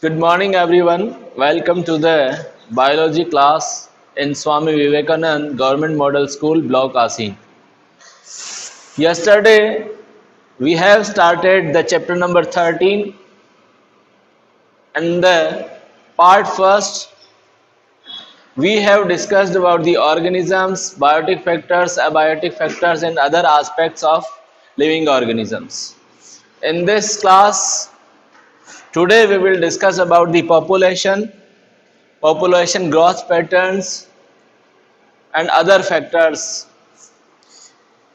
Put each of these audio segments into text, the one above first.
Good morning, everyone. Welcome to the biology class in Swami Vivekanand Government Model School, Block Asin. Yesterday, we have started the chapter number 13 and the part first. We have discussed about the organisms, biotic factors, abiotic factors, and other aspects of living organisms. In this class, today we will discuss about the population growth patterns, and other factors.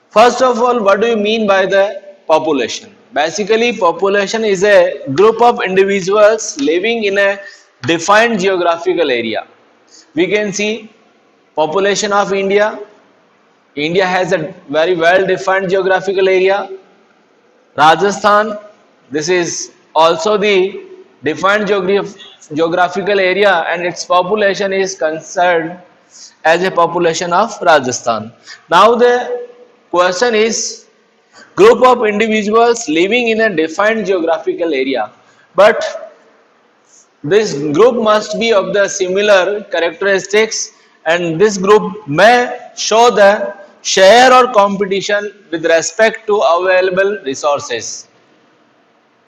First of all, what do you mean by the population? Basically, population is a group of individuals living in a defined geographical area. We can see population of India. India has a very well defined geographical area. Rajasthan, this is also the defined geographical area, and its population is considered as a population of Rajasthan. Now the question is group of individuals living in a defined geographical area, but this group must be of the similar characteristics, and this group may show the share or competition with respect to available resources.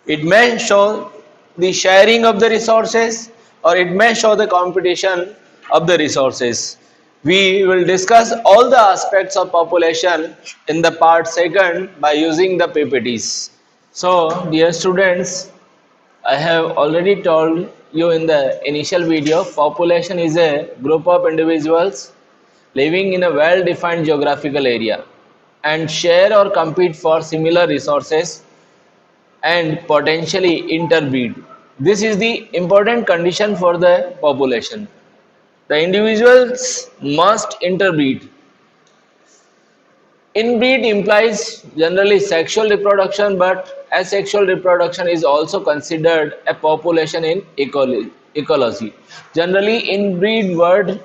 It may show the sharing of the resources, or it may show the competition of the resources. We will discuss all the aspects of population in the part second by using the PPTs. So, dear students, I have already told you in the initial video, population is a group of individuals living in a well defined geographical area and share or compete for similar resources and potentially interbreed. This is the important condition for the population. The individuals must interbreed. Inbreed implies generally sexual reproduction, but asexual reproduction is also considered a population in ecology. Generally, inbreed word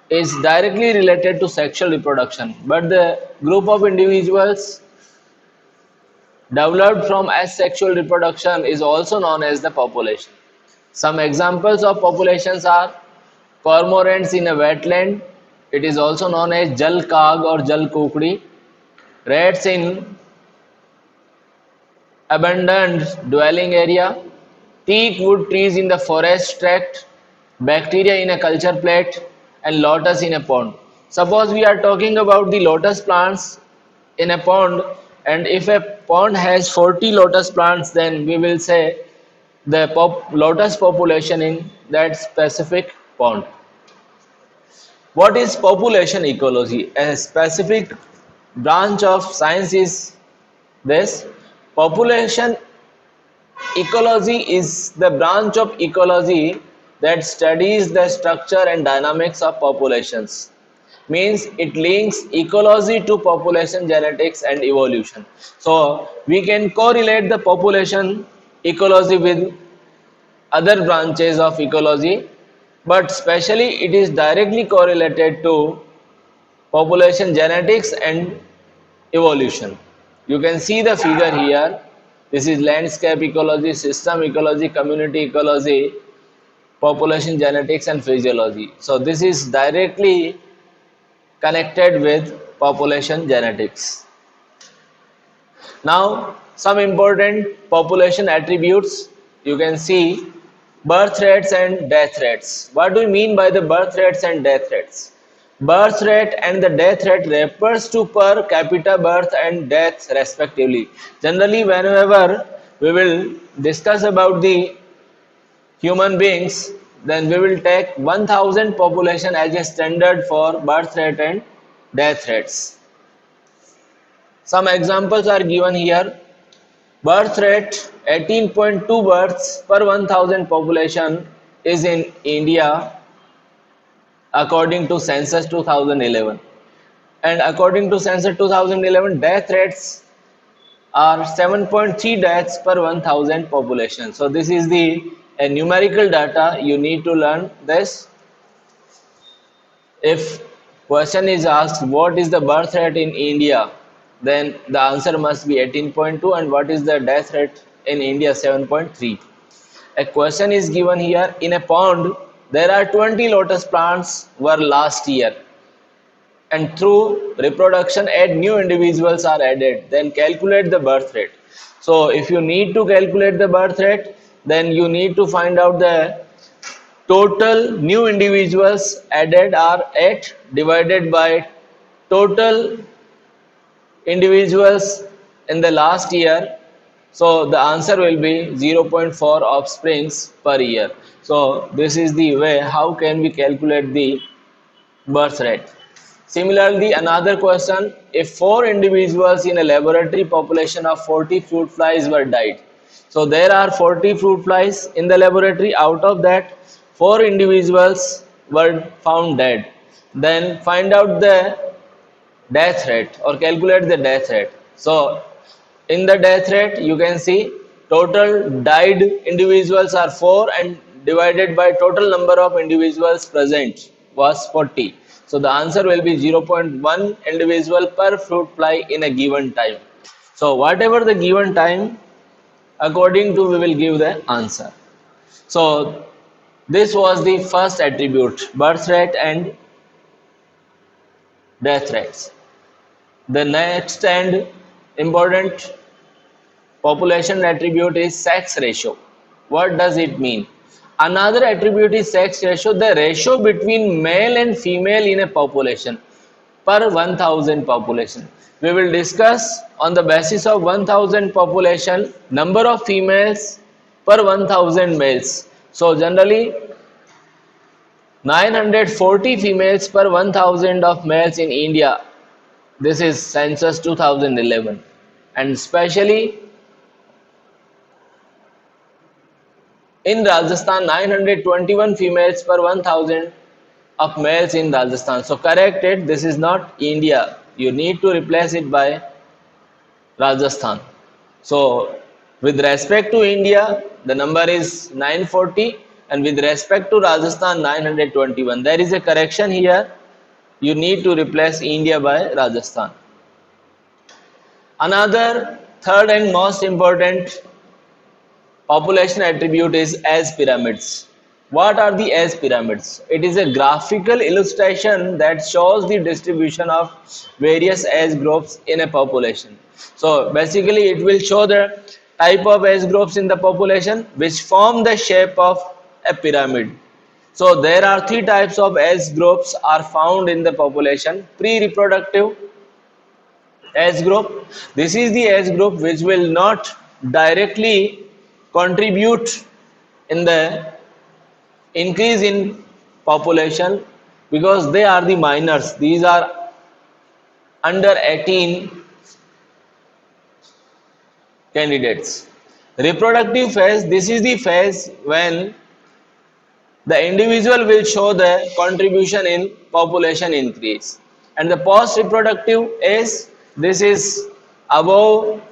is directly related to sexual reproduction, but the group of individuals developed from asexual reproduction is also known as the population. Some examples of populations are cormorants in a wetland. It is also known as jal kag or jal kukdi. Rats in abandoned dwelling area. Teak wood trees in the forest tract. Bacteria in a culture plate, and lotus in a pond. Suppose we are talking about the lotus plants in a pond, and if a pond has 40 lotus plants, then we will say the lotus population in that specific pond. What is population ecology? A specific branch of science is this. Population ecology is the branch of ecology that studies the structure and dynamics of populations. Means it links ecology to population genetics and evolution. So we can correlate the population ecology with other branches of ecology, but specially it is directly correlated to population genetics and evolution. You can see the figure here. This is landscape ecology, system ecology, community ecology, population genetics and physiology. So this is directly connected with population genetics. Now some important population attributes. You can see birth rates and death rates. What do we mean by the birth rates and death rates? Birth rate and the death rate refers to per capita birth and death respectively. Generally, whenever we will discuss about the human beings, then we will take 1000 population as a standard for birth rate and death rates. Some examples are given here. Birth rate 18.2 births per 1000 population is in India according to census 2011, and according to census 2011 death rates are 7.3 deaths per 1000 population. So this is the numerical data. You need to learn this. If question is asked what is the birth rate in India, then the answer must be 18.2, and what is the death rate in India? 7.3. A question is given here. In a pond, there are 20 lotus plants were last year, and through reproduction, add new individuals are added. Then calculate the birth rate. So if you need to calculate the birth rate, then you need to find out the total new individuals added are 8 divided by total individuals in the last year. So the answer will be 0.4 offsprings per year. So this is the way how can we calculate the birth rate. Similarly, another question, if 4 individuals in a laboratory population of 40 fruit flies were died. So there are 40 fruit flies in the laboratory, out of that 4 individuals were found dead. Then find out the death rate or calculate the death rate. So in the death rate you can see total died individuals are 4 and divided by total number of individuals present was 40. So the answer will be 0.1 individual per fruit fly in a given time. So whatever the given time, according to we will give the answer. So this was the first attribute, birth rate and death rates. The next and important population attribute is sex ratio. What does it mean? Another attribute is sex ratio, the ratio between male and female in a population per 1000 population. We will discuss on the basis of 1000 population number of females per 1000 males. So generally 940 females per 1000 of males in India. This is census 2011, and especially in Rajasthan 921 females per 1000 of males in Rajasthan. So correct it, this is not India. You need to replace it by Rajasthan. So with respect to India, the number is 940, and with respect to Rajasthan 921. There is a correction here. You need to replace India by Rajasthan. Another third and most important population attribute is age pyramids. What are the age pyramids? It is a graphical illustration that shows the distribution of various age groups in a population. So basically it will show the type of age groups in the population which form the shape of a pyramid. So there are three types of age groups are found in the population. Pre-reproductive age group. This is the age group which will not directly contribute in the increase in population because they are the minors. These are under 18 candidates. Reproductive phase, this is the phase when the individual will show the contribution in population increase. And the post reproductive is, this is above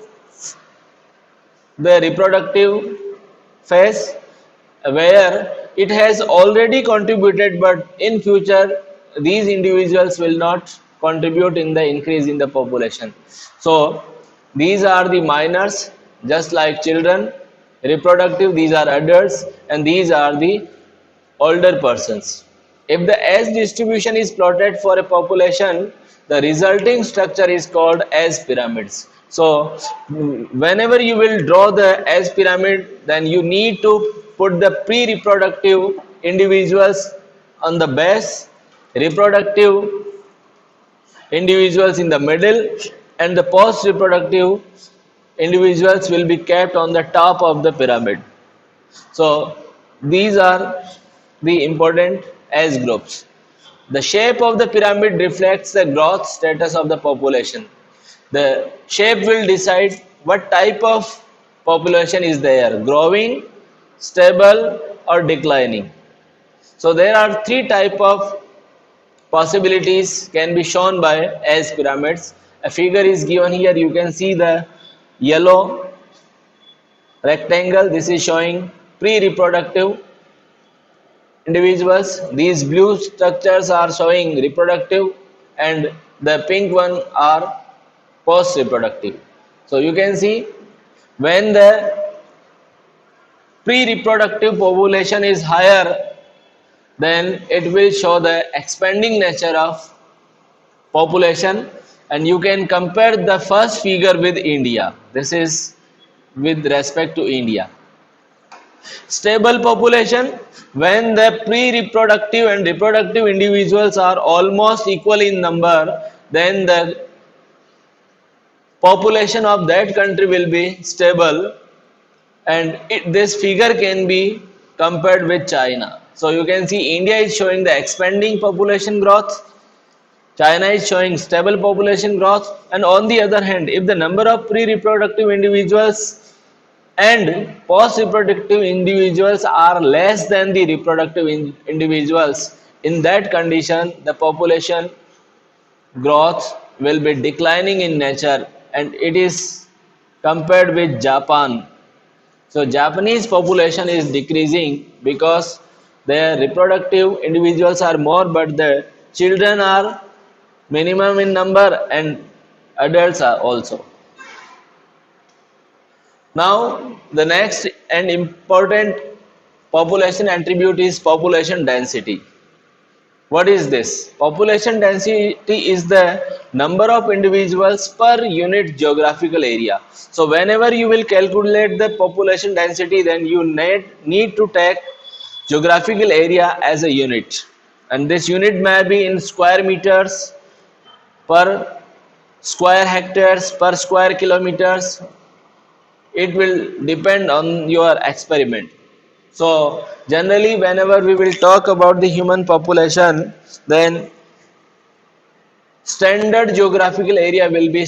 the reproductive phase where it has already contributed, but in future these individuals will not contribute in the increase in the population. So these are the minors, just like children. Reproductive, these are adults, and these are the older persons. If the age distribution is plotted for a population, the resulting structure is called age pyramids. So whenever you will draw the age pyramid, then you need to put the pre-reproductive individuals on the base, reproductive individuals in the middle, and the post-reproductive individuals will be kept on the top of the pyramid. So these are the important age groups. The shape of the pyramid reflects the growth status of the population. The shape will decide what type of population is there, growing, stable, or declining. So there are three type of possibilities can be shown by age pyramids. A figure is given here. You can see the yellow rectangle. This is showing pre-reproductive individuals. These blue structures are showing reproductive, and the pink one are post reproductive. So you can see when the pre-reproductive population is higher, then it will show the expanding nature of population, and you can compare the first figure with India. This is with respect to India. Stable population, when the pre-reproductive and reproductive individuals are almost equal in number, then the population of that country will be stable, and this figure can be compared with China. So you can see India is showing the expanding population growth, China is showing stable population growth, and on the other hand, if the number of pre-reproductive individuals and post-reproductive individuals are less than the reproductive individuals, in that condition, the population growth will be declining in nature, and it is compared with Japan. So Japanese population is decreasing because their reproductive individuals are more, but the children are minimum in number and adults are also. Now the next and important population attribute is population density. What is this? Population density is the number of individuals per unit geographical area. So whenever you will calculate the population density, then you need to take geographical area as a unit. And this unit may be in square meters, per square hectares, per square kilometers. It will depend on your experiment. So generally whenever we will talk about the human population, then standard geographical area will be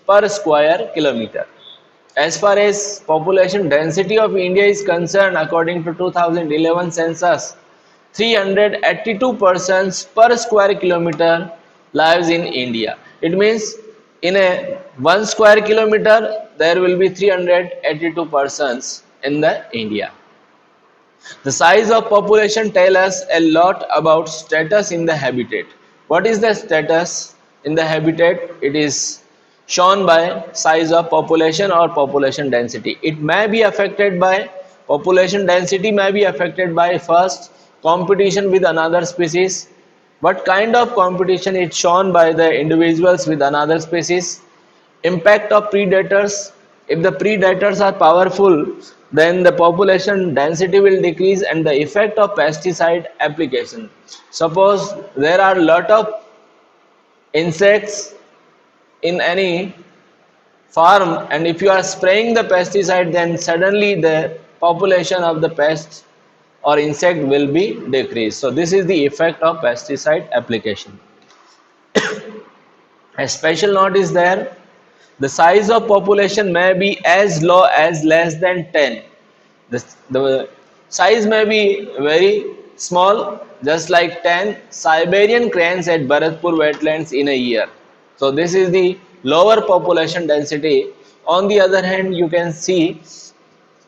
per square kilometer. As far as population density of India is concerned, according to 2011 census, 382 persons per square kilometer lives in India. It means in a 1 square kilometer there will be 382 persons in the India. The size of population tell us a lot about status in the habitat. What is the status in the habitat? It is shown by size of population or population density. It may be affected by population density, may be affected by first competition with another species. What kind of competition is shown by the individuals with another species? Impact of predators. If the predators are powerful, then the population density will decrease, and the effect of pesticide application. Suppose there are lot of insects in any farm, and if you are spraying the pesticide, then suddenly the population of the pest or insect will be decreased. So this is the effect of pesticide application. A special note is there: the size of population may be as low as less than 10. The size may be very small, just like 10 Siberian cranes at Bharatpur wetlands in a year. So this is the lower population density. On the other hand, you can see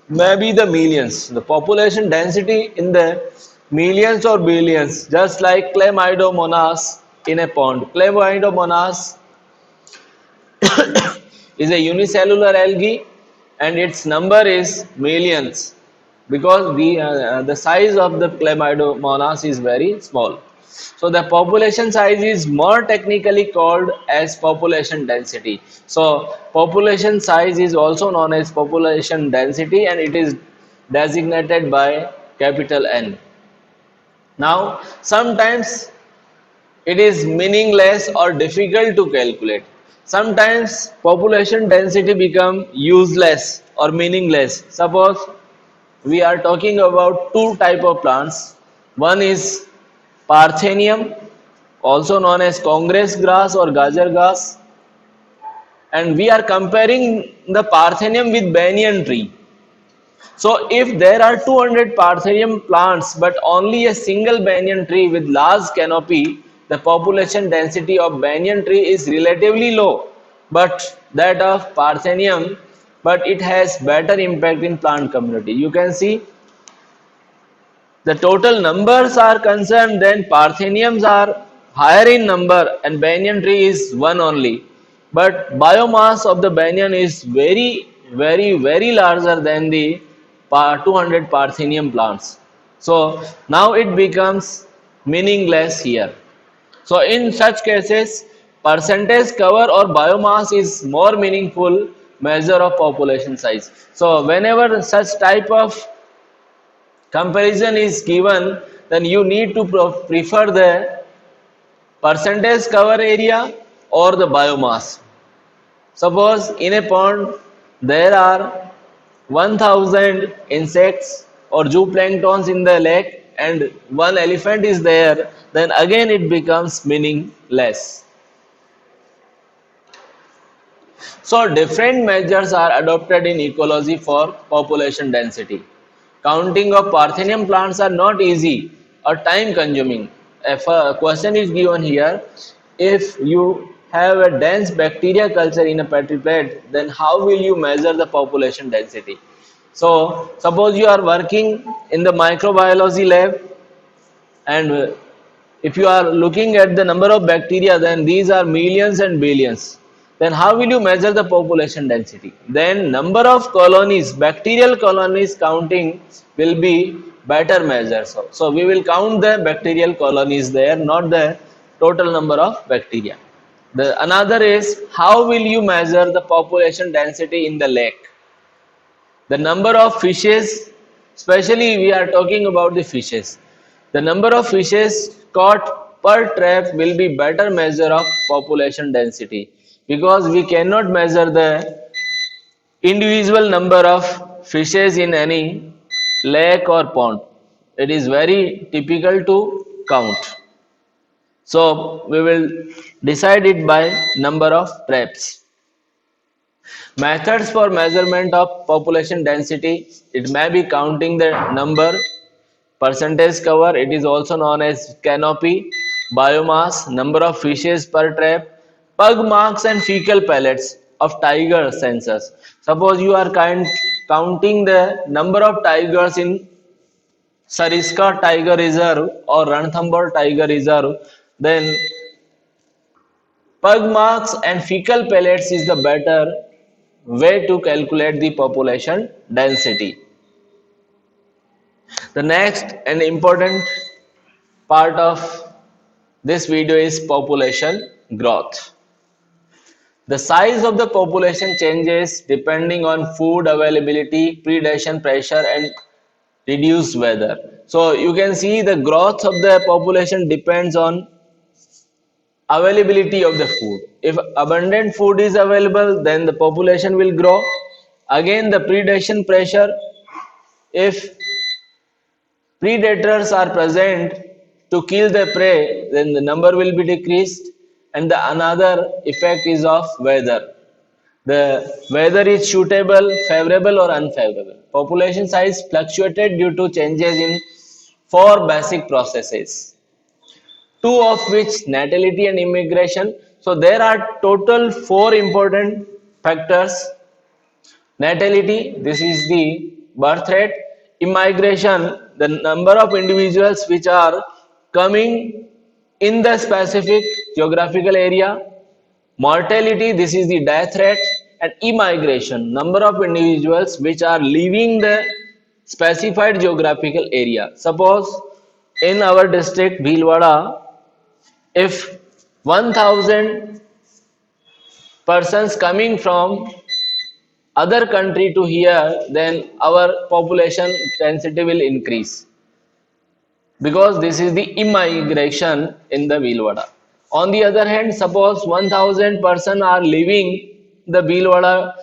maybe the millions. The population density in the millions or billions, just like Chlamydomonas in a pond. Chlamydomonas is a unicellular algae, and its number is millions because the size of the Chlamydomonas is very small. So the population size is more technically called as population density. So population size is also known as population density, and it is designated by capital N. Now sometimes it is meaningless or difficult to calculate. Sometimes population density become useless or meaningless. Suppose we are talking about two type of plants. One is Parthenium, also known as Congress grass or Gajar grass, and we are comparing the Parthenium with banyan tree. So if there are 200 Parthenium plants but only a single banyan tree with large canopy, the population density of banyan tree is relatively low, but that of Parthenium, but it has better impact in plant community. You can see the total numbers are concerned, then Partheniums are higher in number and banyan tree is one only. But biomass of the banyan is very larger than the 200 Parthenium plants. So now it becomes meaningless here. So in such cases, percentage cover or biomass is more meaningful measure of population size. So whenever such type of comparison is given, then you need to prefer the percentage cover area or the biomass. Suppose in a pond there are 1000 insects or zooplanktons in the lake and one elephant is there, then again it becomes meaningless. So different measures are adopted in ecology for population density. Counting of Parthenium plants are not easy or time consuming. If a question is given here, if you have a dense bacteria culture in a petri plate, then how will you measure the population density? So suppose you are working in the microbiology lab and if you are looking at the number of bacteria, then these are millions and billions. Then how will you measure the population density? Then number of colonies, bacterial colonies counting will be better measure. So we will count the bacterial colonies there, not the total number of bacteria. The another is how will you measure the population density in the lake? The number of fishes, especially we are talking about the fishes. The number of fishes caught per trap will be better measure of population density because we cannot measure the individual number of fishes in any lake or pond. It is very typical to count. So we will decide it by number of traps. Methods for measurement of population density, it may be counting the number, percentage cover, it is also known as canopy, biomass, number of fishes per trap, pug marks and fecal pellets of tiger census. Suppose you are counting the number of tigers in Sariska Tiger Reserve or Ranthambore Tiger Reserve, then pug marks and fecal pellets is the better way to calculate the population density. The next and important part of this video is population growth. The size of the population changes depending on food availability, predation pressure and reduced weather. So you can see the growth of the population depends on availability of the food. If abundant food is available, then the population will grow. Again, the predation pressure, if predators are present to kill the prey, then the number will be decreased. And the another effect is of weather. The weather is suitable, favorable or unfavorable. Population size fluctuated due to changes in four basic processes, two of which natality and immigration. So there are total four important factors. Natality, this is the birth rate. Immigration, the number of individuals which are coming in the specific geographical area. Mortality, this is the death rate. And immigration, number of individuals which are leaving the specified geographical area. Suppose in our district Bhilwara, if 1000 persons coming from other country to here, then our population density will increase because this is the immigration in the Bhilwara. On the other hand, suppose 1000 person are leaving the Bhilwara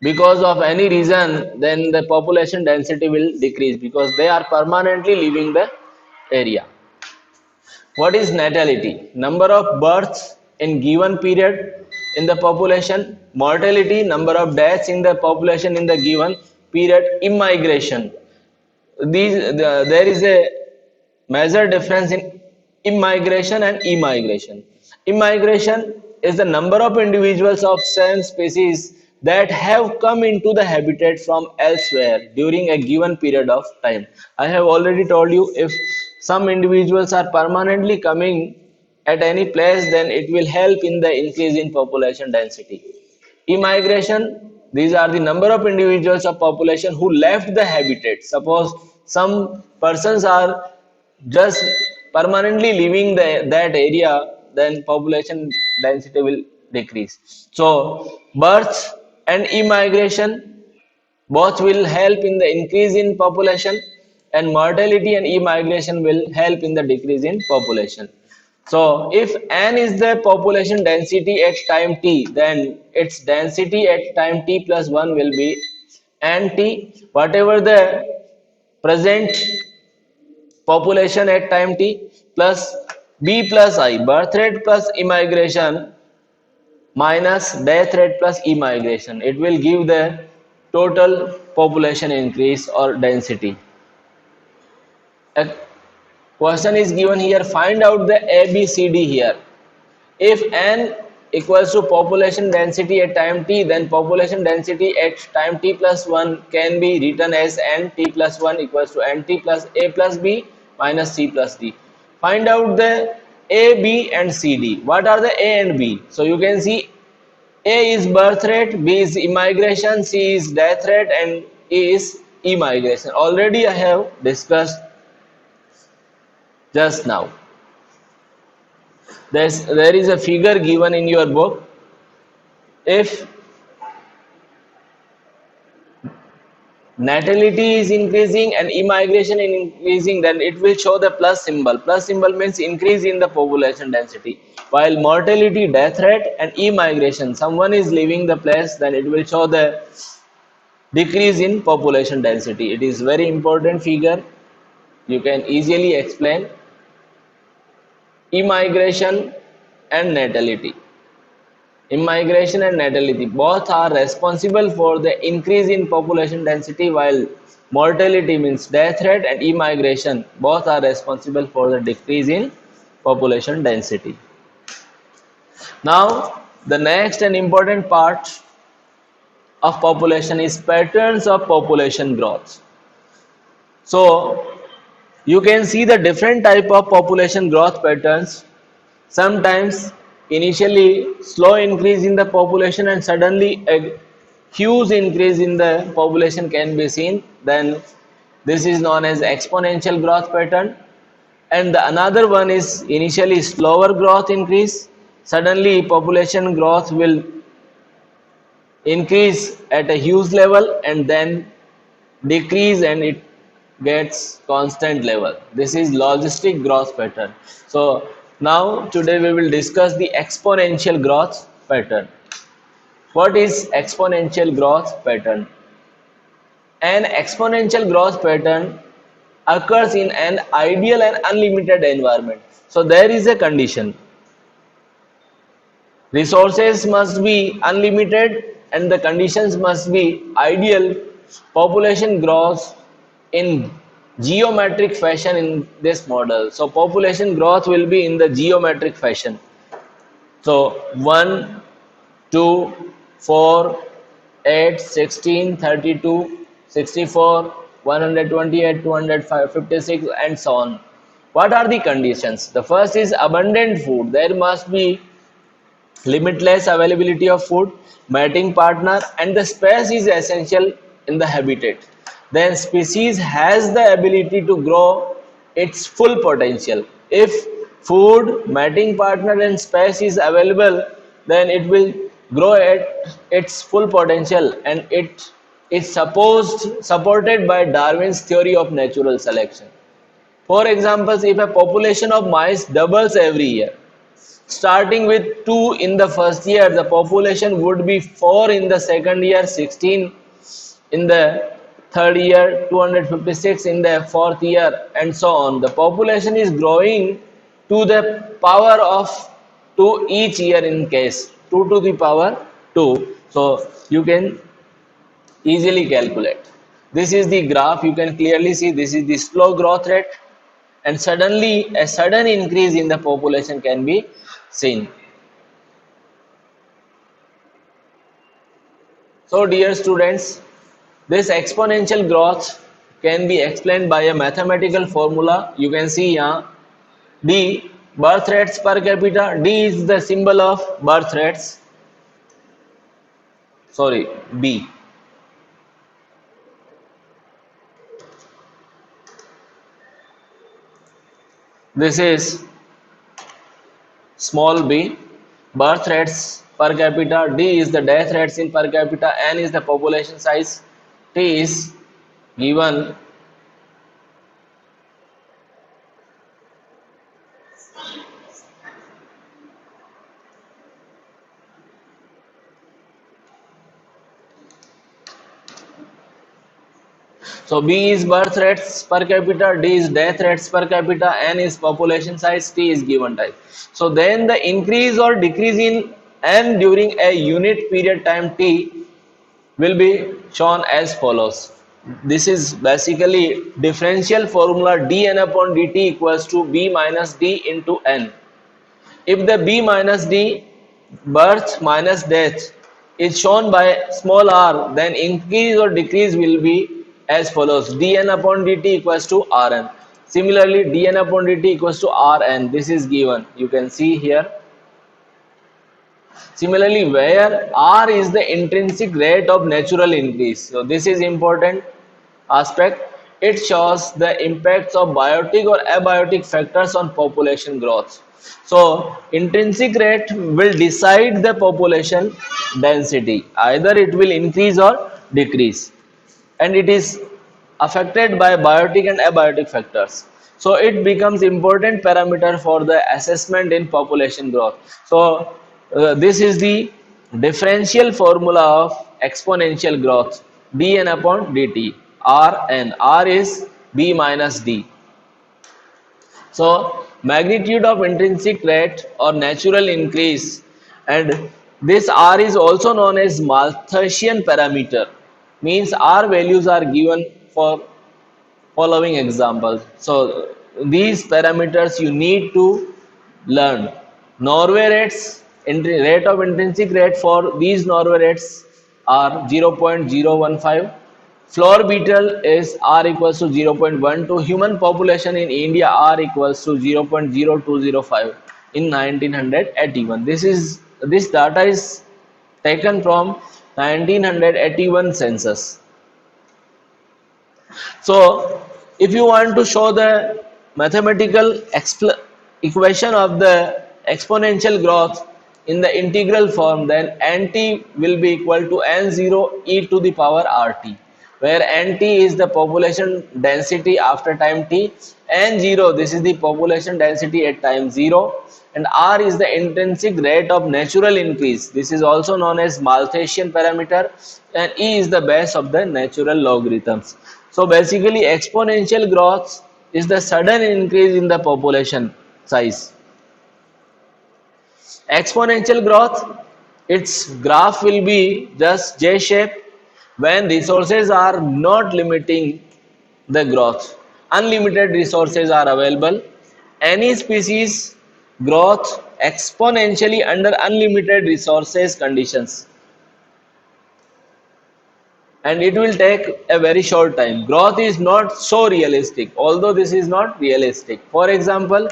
because of any reason, then the population density will decrease because they are permanently leaving the area. What is natality? Number of births in given period in the population. Mortality, number of deaths in the population in the given period. Immigration. There is a major difference in immigration and immigration. Immigration is the number of individuals of same species that have come into the habitat from elsewhere during a given period of time. I have already told you, if some individuals are permanently coming at any place, then it will help in the increase in population density. Immigration, These are the number of individuals of population who left the habitat. Suppose some persons are just permanently leaving that area, then population density will decrease. So birth and immigration both will help in the increase in population, and mortality and immigration will help in the decrease in population. So if n is the population density at time t, then its density at time t plus 1 will be nt. Whatever the present population at time t plus b plus I, birth rate plus immigration minus death rate plus immigration, it will give the total population increase or density. A question is given here, find out the ABCD here. If n equals to population density at time t, then population density at time t plus 1 can be written as nt plus 1 equals to nt plus a plus b minus c plus d. Find out the a, b and c, d. What are the a and b? So you can see a is birth rate, B is immigration, C is death rate, and E is immigration. Already I have discussed just now. There is a figure given in your book. If natality is increasing and immigration is increasing, then it will show the plus symbol. Plus symbol means increase in the population density. While mortality, death rate, and immigration, someone is leaving the place, then it will show the decrease in population density. It is very important figure. You can easily explain. Immigration and natality. Immigration and natality both are responsible for the increase in population density, while mortality means death rate and immigration both are responsible for the decrease in population density. Now the next and important part of population is patterns of population growth. So you can see the different type of population growth patterns. Sometimes initially slow increase in the population and suddenly a huge increase in the population can be seen. Then this is known as exponential growth pattern. And the another one is initially slower growth increase. Suddenly population growth will increase at a huge level and then decrease and it gets constant level. This is logistic growth pattern. So now today we will discuss the exponential growth pattern. What is exponential growth pattern? An exponential growth pattern occurs in an ideal and unlimited environment. So there is a condition. Resources must be unlimited and the conditions must be ideal. Population grows in geometric fashion in this model. So population growth will be in the geometric fashion. So 1, 2, 4, 8, 16, 32, 64, 128, 256 and so on. What are the conditions? The first is abundant food. There must be limitless availability of food, mating partner, and the space is essential in the habitat. Then species has the ability to grow its full potential. If food, mating partner, and space is available, then it will grow at its full potential, and it is supported by Darwin's theory of natural selection. For example, if a population of mice doubles every year, starting with 2 in the first year, the population would be 4 in the second year, 16 in the third year, 256 in the fourth year, and so on. The population is growing to the power of 2 each year in case 2 to the power 2. So you can easily calculate. This is the graph. You can clearly see this is the slow growth rate, and suddenly a sudden increase in the population can be seen. So dear students, this exponential growth can be explained by a mathematical formula. You can see here D, birth rates per capita. D is the symbol of birth rates. sorry, B. This is small b, birth rates per capita, D is the death rates in per capita, N is the population size, T is given. So B is birth rates per capita, D is death rates per capita, N is population size, T is given time. So then the increase or decrease in N during a unit period time T will be shown as follows. This is basically differential formula dN upon dt equals to B minus D into N. If the B minus D, birth minus death, is shown by small r, then increase or decrease will be as follows. Dn upon dt equals to Rn. Similarly, dn upon dt equals to Rn. This is given. You can see here. Similarly, where R is the intrinsic rate of natural increase. So this is important aspect. It shows the impacts of biotic or abiotic factors on population growth. So intrinsic rate will decide the population density. Either it will increase or decrease, and it is affected by biotic and abiotic factors. So it becomes important parameter for the assessment in population growth. So this is the differential formula of exponential growth, dn upon dt, Rn. R is B minus D. So magnitude of intrinsic rate or natural increase, and this R is also known as Malthusian parameter, means R values are given for following examples. So these parameters you need to learn. Norway rates, rate of intrinsic rate for these Norway rates are 0.015. Floor beetle is R equals to 0.12. Human population in India R equals to 0.0205 in 1981. This data is taken from 1981 census. So if you want to show the mathematical equation of the exponential growth in the integral form, then nt will be equal to n0 e to the power rt, where nt is the population density after time t, n0 this is the population density at time 0, and r is the intrinsic rate of natural increase. This is also known as Malthusian parameter, and e is the base of the natural logarithms. So basically exponential growth is the sudden increase in the population size. Exponential growth, its graph will be just J shape when resources are not limiting the growth. Unlimited resources are available. Any species growth exponentially under unlimited resources conditions, and it will take a very short time. Growth is not so realistic, although this is not realistic. For example,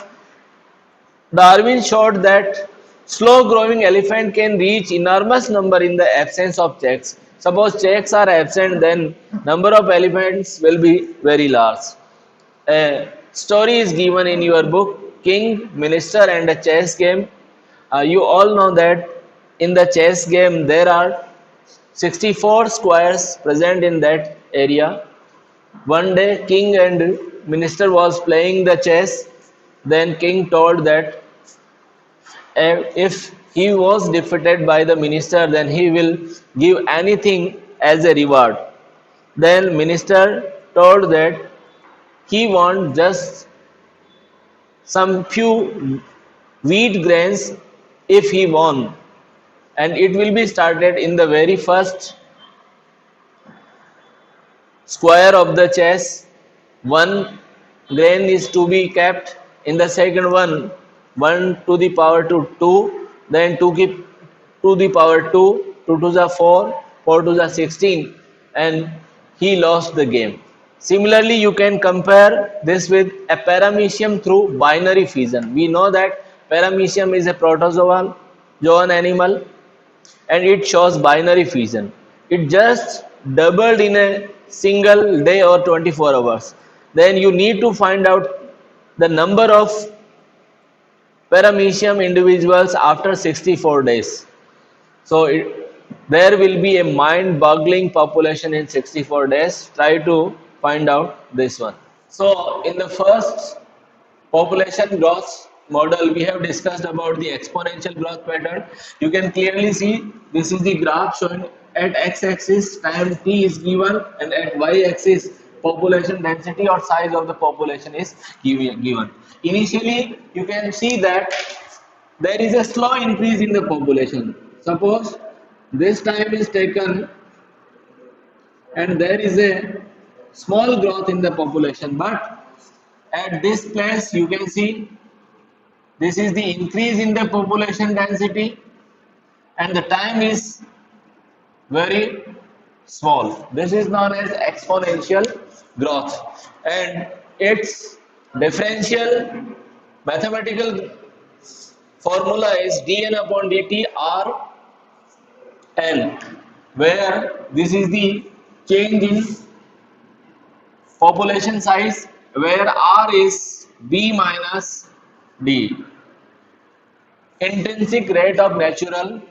Darwin showed that slow growing elephant can reach enormous number in the absence of checks. Suppose checks are absent, then number of elephants will be very large. A story is given in your book, King, Minister and a Chess Game. You all know that in the chess game there are 64 squares present in that area. One day king and minister was playing the chess. Then king told that if he was defeated by the minister, then he will give anything as a reward. Then minister told that he wants just some few wheat grains if he won, and it will be started in the very first square of the chess. One grain is to be kept. In the second one, 1 to the power to 2, then 2 to the power 2, 2 to the 4, 4 to the 16, and he lost the game. Similarly, you can compare this with a paramecium through binary fission. We know that paramecium is a protozoan animal, and it shows binary fission. It just doubled in a single day or 24 hours. Then you need to find out the number of paramecium individuals after 64 days. So there will be a mind-boggling population in 64 days. Try to find out this one. So in the first population growth model, we have discussed about the exponential growth pattern. You can clearly see this is the graph showing at x-axis time t is given, and at y-axis population density or size of the population is given. Initially, you can see that there is a slow increase in the population. Suppose this time is taken and there is a small growth in the population, but at this place you can see this is the increase in the population density and the time is very small. This is known as exponential growth, and its differential mathematical formula is dn upon dt r L, where this is the change in population size, where R is B minus D, intrinsic rate of natural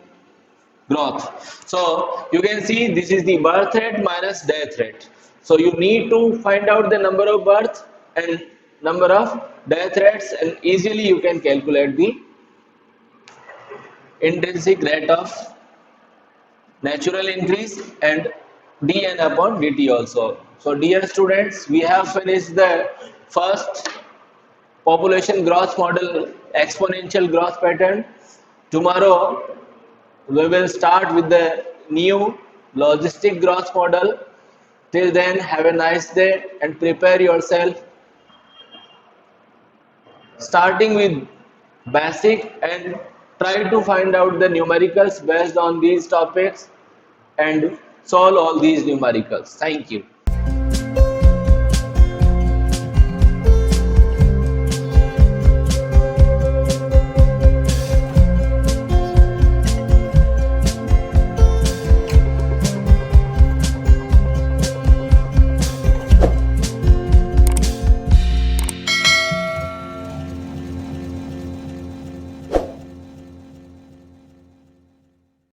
growth. So you can see this is the birth rate minus death rate. So you need to find out the number of birth and number of death rates, and easily you can calculate the intrinsic rate of natural increase and dn upon dt also. So dear students, we have finished the first population growth model, exponential growth pattern. Tomorrow we will start with the new logistic growth model. Till then, have a nice day and prepare yourself, starting with basic, and try to find out the numericals based on these topics and solve all these numericals. Thank you.